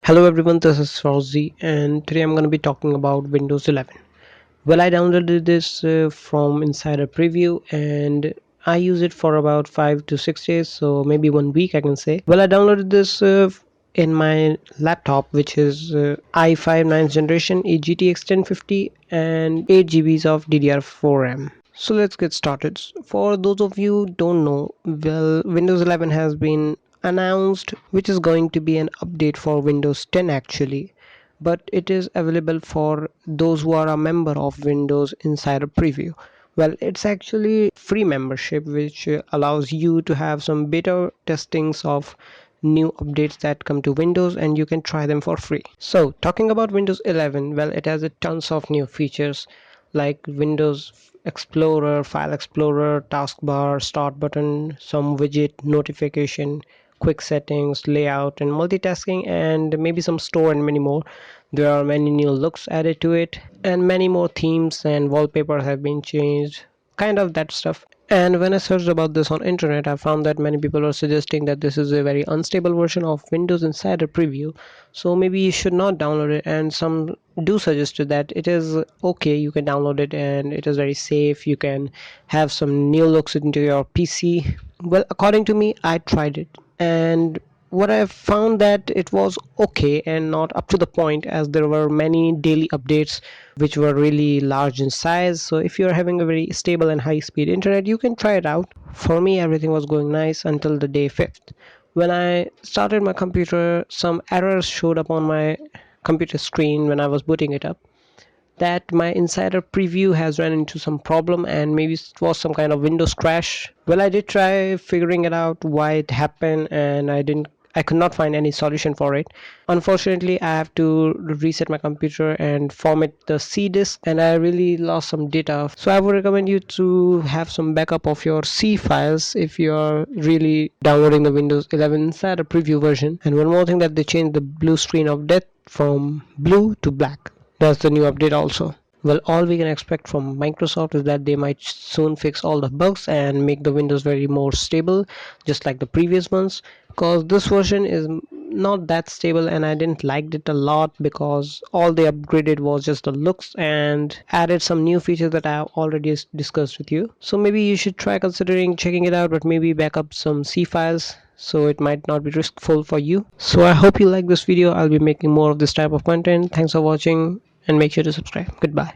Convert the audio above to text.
Hello everyone, this is FrostZ and today I'm going to be talking about Windows 11. Well, I downloaded this from Insider Preview and I use it for about 5 to 6 days, so maybe 1 week I can say. Well, I downloaded this in my laptop, which is i5 9th generation GTX 1050 and 8 GBs of DDR4 RAM. So let's get started. For those of you who don't know, well, Windows 11 has been announced, which is going to be an update for Windows 10 actually, but it is available for those who are a member of Windows Insider Preview. Well, it's actually free membership, which allows you to have some beta testings of new updates that come to Windows and you can try them for free. So talking about Windows 11, well, it has a tons of new features like Windows Explorer, File Explorer, Taskbar, Start button, some widget notification, quick settings, layout, and multitasking, and maybe some store and many more. There are many new looks added to it, and many more themes and wallpapers have been changed, kind of that stuff. And when I searched about this on internet, I found that many people are suggesting that this is a very unstable version of Windows Insider Preview, so maybe you should not download it. And some do suggest that it is okay, you can download it and it is very safe, you can have some new looks into your PC. Well, according to me, I tried it, and what I found that it was okay and not up to the point, as there were many daily updates which were really large in size. So if you're having a very stable and high speed internet, you can try it out. For me, everything was going nice until the day 5th. When I started my computer, some errors showed up on my computer screen when I was booting it up, that my insider preview has run into some problem and maybe it was some kind of Windows crash. Well, I did try figuring it out why it happened and I could not find any solution for it. Unfortunately, I have to reset my computer and format the C disk, and I really lost some data. So I would recommend you to have some backup of your C files if you are really downloading the Windows 11 Insider Preview version. And one more thing, that they changed the blue screen of death from blue to black. That's the new update also. Well, all we can expect from Microsoft is that they might soon fix all the bugs and make the Windows very more stable, just like the previous ones. Because this version is not that stable, and I didn't like it a lot because all they upgraded was just the looks and added some new features that I have already discussed with you. So maybe you should try considering checking it out, but maybe back up some C files so it might not be riskful for you. So I hope you like this video. I'll be making more of this type of content. Thanks for watching and make sure to subscribe. Goodbye.